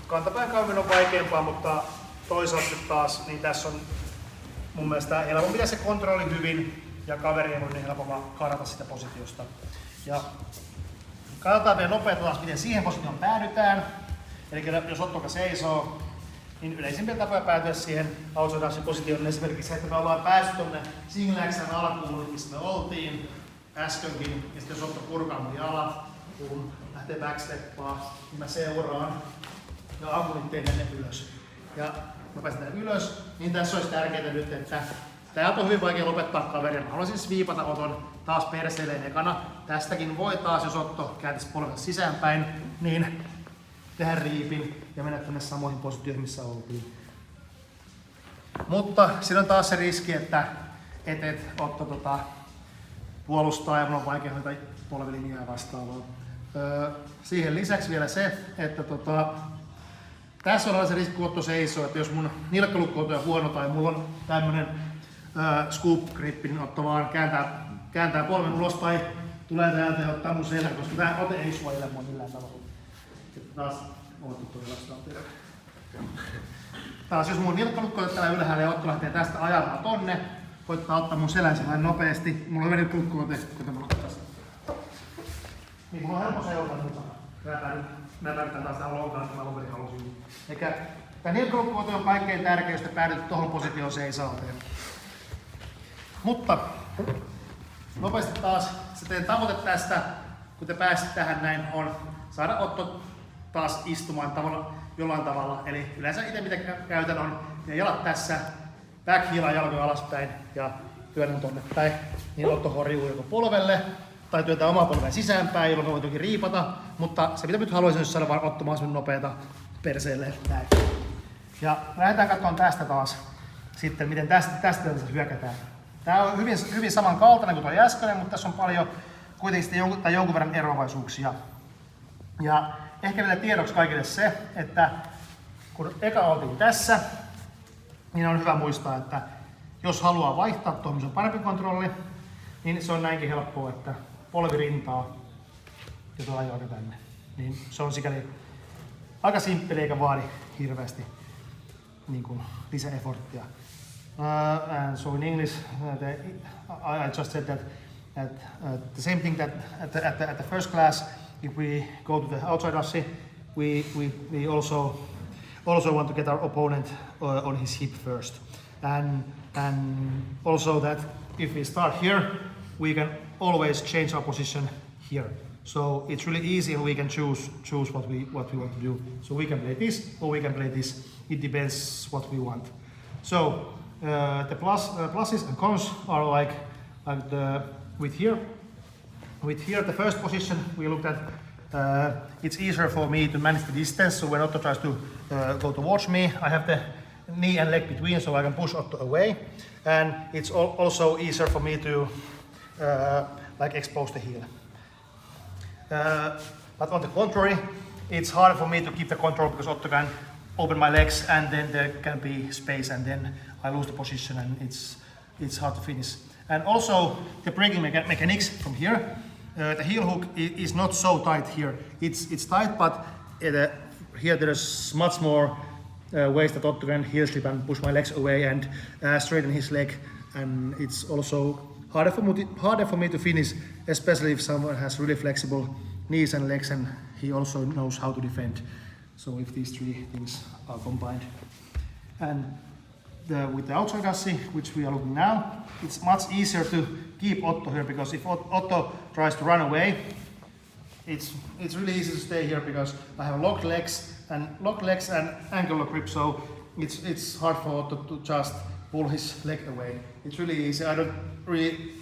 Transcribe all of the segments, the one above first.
kantapään käyminen on vaikeampaa, mutta toisaalta taas niin tässä on mun mielestä helpompi pitää se kontrolli hyvin ja kaveri ei voi niin helpommin karata sitä positiosta. Ja katsotaan vielä nopeasti taas, miten siihen positioon päädytään. Eli jos Otto seisoo, niin yleisimpiä tapoja päätyä siihen outside positioon on esimerkiksi se, että me ollaan päästy tuonne single X:n alkuun, missä me oltiin äskenkin. Ja sitten jos Otto purkaa mun jalat, kun lähtee backsteppaa, niin mä seuraan ja ammun itteen tänne ylös. Ja mä pääsen tänne ylös, niin tässä olisi tärkeää nyt, että täältä on hyvin vaikea lopettaa kaveria. Mä haluaisin sviipata Oton taas perseelleen ekana. Tästäkin voi taas, jos Otto kääntäisi polvensa sisäänpäin, niin tehdä riipin ja mennä tänne samoihin positioihin, missä oltiin. Mutta siinä on taas se riski, että Otto puolustaa ja mun on vaikea hoitaa polvilinjaa ja vastaavaa. Siihen lisäksi vielä se, että tässä on se riski, kun Otto seisoo, että jos mun nilkkalukko on huono tai mulla on tämmönen scoop grippi, niin Otto vaan kääntää polven ulos tai tulee täältä ja ottaa mun selän, koska tää ote ei suojele mua millään tavalla. Taas taas jos mun nilkkalukko on täällä ylhäällä ja Otto lähtee tästä ajamaan tonne, koittaa ottaa mun selän sellainen nopeasti. Mulla on hyvä nilkkalukko ote, kuten mulla on tässä. Niin mulla on helppo seurata mukana. Mä päätän taas tähän lonkaan, että mä lopetin halusin. Eikä tää nilkkalukko ote on kaikkein tärkein, jos te päädytte tohon positioon seisauteen. Mutta nopeasti taas se teidän tavoite tästä, kun te pääsitte tähän näin, on saada Otto taas istumaan jollain tavalla. Eli yleensä itse mitä käytän on ne jalat tässä, back heelaa jalkoja alaspäin ja työnnän tonne päin. Niin Otto horjuu joko polvelle tai työntää omaa polveen sisäänpäin, jolloin voi toki riipata. Mutta se mitä nyt haluaisin, jos saada vaan Otto mahdollisimman nopeata perseelle näin. Ja lähdetään katsomaan tästä taas sitten, miten tästä hyökätään. Tää on hyvin samankaltainen kuin tuo äskeinen, mutta tässä on paljon kuitenkin jonkun verran eroavaisuuksia. Ja ehkä vielä tiedoksi kaikille se, että kun eka oltiin tässä, niin on hyvä muistaa, että jos haluaa vaihtaa tuohon, missä on parempi kontrolli, niin se on näinkin helppoa, että polvi rintaa ja tuolla jalka tänne. Niin se on sikäli aika simppeli eikä vaadi hirveästi niin kuin lisäeforttia. And so in English, I just said that the same thing that at the first class, if we go to the outside Ashi, we also want to get our opponent on his hip first, and also that if we start here, we can always change our position here. So it's really easy, and we can choose what we want to do. So we can play this or we can play this. It depends what we want. So the pluses and cons are like with here the first position we looked at. It's easier for me to manage the distance. So when Otto tries to go towards me, I have the knee and leg between, so I can push Otto away. And it's also easier for me to like expose the heel. But on the contrary, it's harder for me to keep the control because Otto can open my legs and then there can be space and then I lose the position and it's hard to finish. And also the breaking mechanics from here. The heel hook is not so tight here. It's tight, but here there's much more ways that Otto can heel slip and push my legs away and straighten his leg. And it's also harder for me to finish, especially if someone has really flexible knees and legs and he also knows how to defend. So if these three things are combined. And with the outside Ashi, which we are looking now, it's much easier to keep Otto here because if Otto tries to run away, it's really easy to stay here because I have locked legs and ankle lock grip, so it's hard for Otto to just pull his leg away. It's really easy. I don't really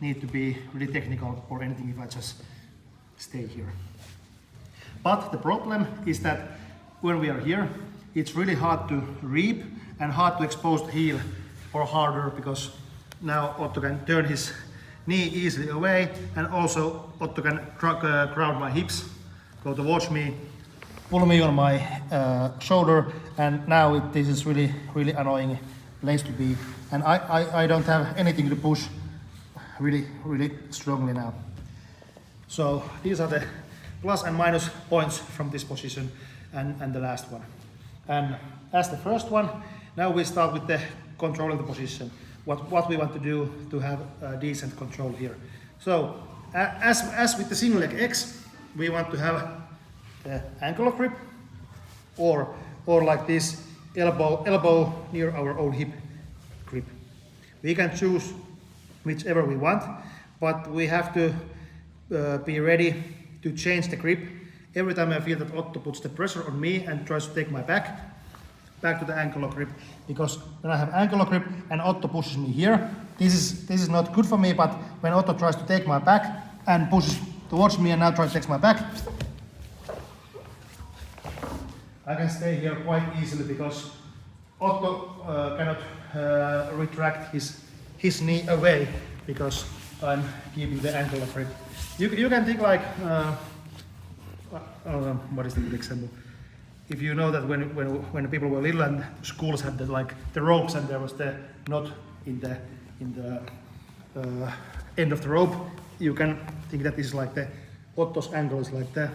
need to be really technical or anything if I just stay here. But the problem is that when we are here, it's really hard to reap and hard to expose the heel or harder because now Otto can turn his knee easily away and also Otto can ground my hips, go towards me, pull me on my shoulder, and now this is really annoying place to be. And I don't have anything to push really strongly now. So these are the plus and minus points from this position. and the last one. And as the first one, now we start with the controlling the position. What we want to do to have decent control here. So as with the single leg X, we want to have the ankle lock grip or like this elbow near our own hip grip. We can choose whichever we want, but we have to be ready to change the grip every time I feel that Otto puts the pressure on me and tries to take my back to the ankle lock grip. Because when I have ankle lock grip and Otto pushes me here, this is not good for me, but when Otto tries to take my back and pushes towards me and now tries to take my back, I can stay here quite easily because Otto cannot retract his knee away because I'm keeping the ankle lock grip. You can think like, what is the good example? If you know that when people were little and schools had the ropes and there was the knot in the end of the rope, you can think that this is like the Otto's ankle is like the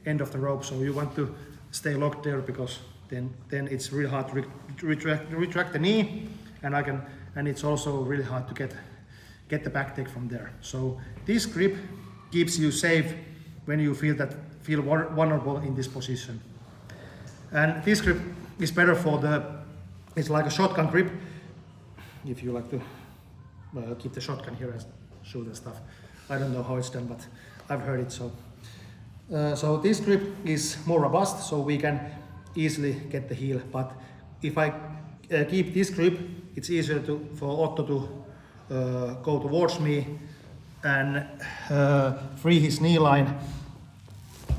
end of the rope. So you want to stay locked there because then it's really hard to retract the knee, and it's also really hard to get the back take from there. So this grip keeps you safe when you feel vulnerable in this position. And this grip is better it's like a shotgun grip, if you like to keep the shotgun here and shoot and stuff. I don't know how it's done, but I've heard it so. So this grip is more robust, so we can easily get the heel. But if I keep this grip, it's easier for Otto to go towards me and free his knee line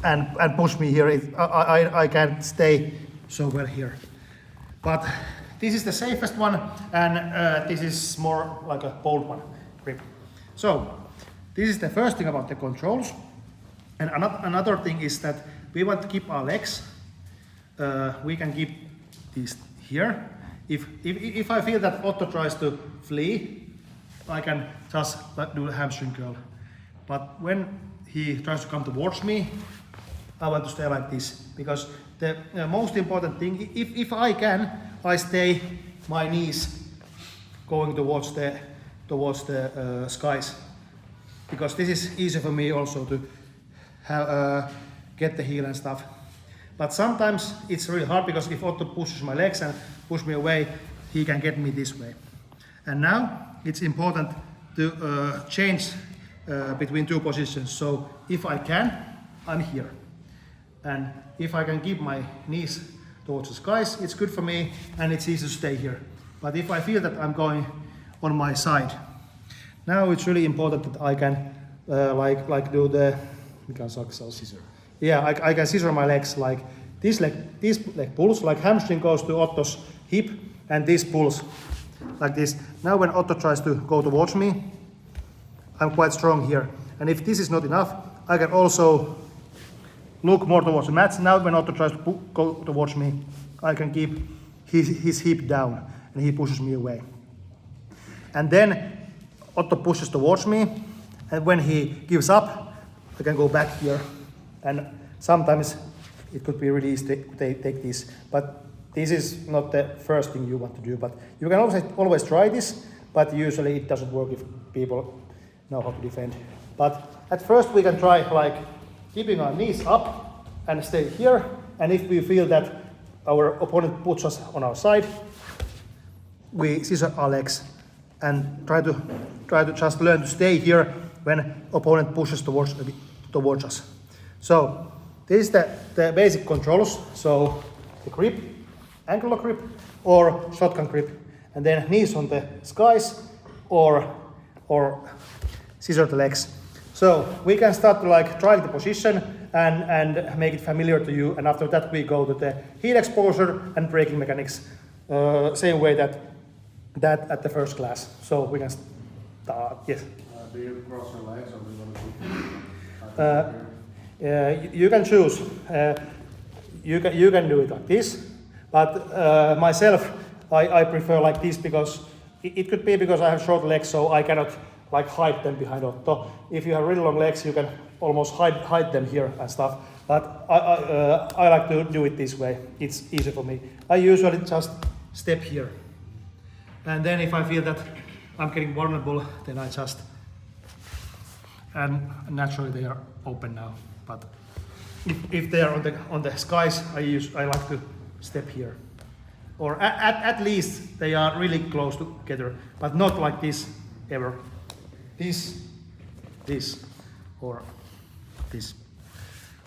and push me here. I can't stay so well here. But this is the safest one, and this is more like a bold one grip. So this is the first thing about the controls. And another thing is that we want to keep our legs. We can keep these here. If I feel that Otto tries to flee, I can just do a hamstring curl. But when he tries to come towards me, I want to stay like this, because the most important thing, if I can, I stay my knees going towards the skies, because this is easy for me also to have, get the heel and stuff. But sometimes it's really hard, because if Otto pushes my legs and pushes me away, he can get me this way. And now it's important to change between two positions. So if I can, I'm here. And if I can keep my knees towards the skies, it's good for me and it's easy to stay here. But if I feel that I'm going on my side, now it's really important that I can like do the, scissor. Yeah, I can scissor my legs, like this leg pulls, like hamstring goes to Otto's hip and this pulls like this. Now when Otto tries to go towards me, I'm quite strong here. And if this is not enough, I can also look more towards the mat. Now when Otto tries to go towards me, I can keep his hip down and he pushes me away. And then Otto pushes towards me, and when he gives up, I can go back here. And sometimes it could be really easy to take this, but this is not the first thing you want to do. But you can always try this, but usually it doesn't work if people know how to defend. But at first we can try like keeping our knees up and stay here. And if we feel that our opponent puts us on our side, we scissor our legs and try to just learn to stay here when opponent pushes towards us. So this is the basic controls. So the grip, ankle lock grip or shotgun grip, and then knees on the skies or scissor the legs. So we can start to like try the position and make it familiar to you, and after that we go to the heel exposure and braking mechanics, same way that at the first class. So we can start. Yes. Do you cross your legs, or do you want to you can choose. You can do it like this, but myself I prefer like this, because it could be because I have short legs, so I cannot like hide them behind Otto. If you have really long legs, you can almost hide them here and stuff. But I like to do it this way. It's easy for me. I usually just step here. And then if I feel that I'm getting vulnerable, then I just, and naturally they are open now. But if they are on the skies, I like to step here. Or at least they are really close together, but not like this ever. This, or this.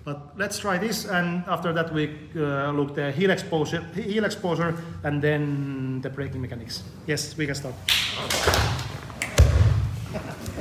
But let's try this, and after that we look the heel exposure, and then the braking mechanics. Yes, we can start.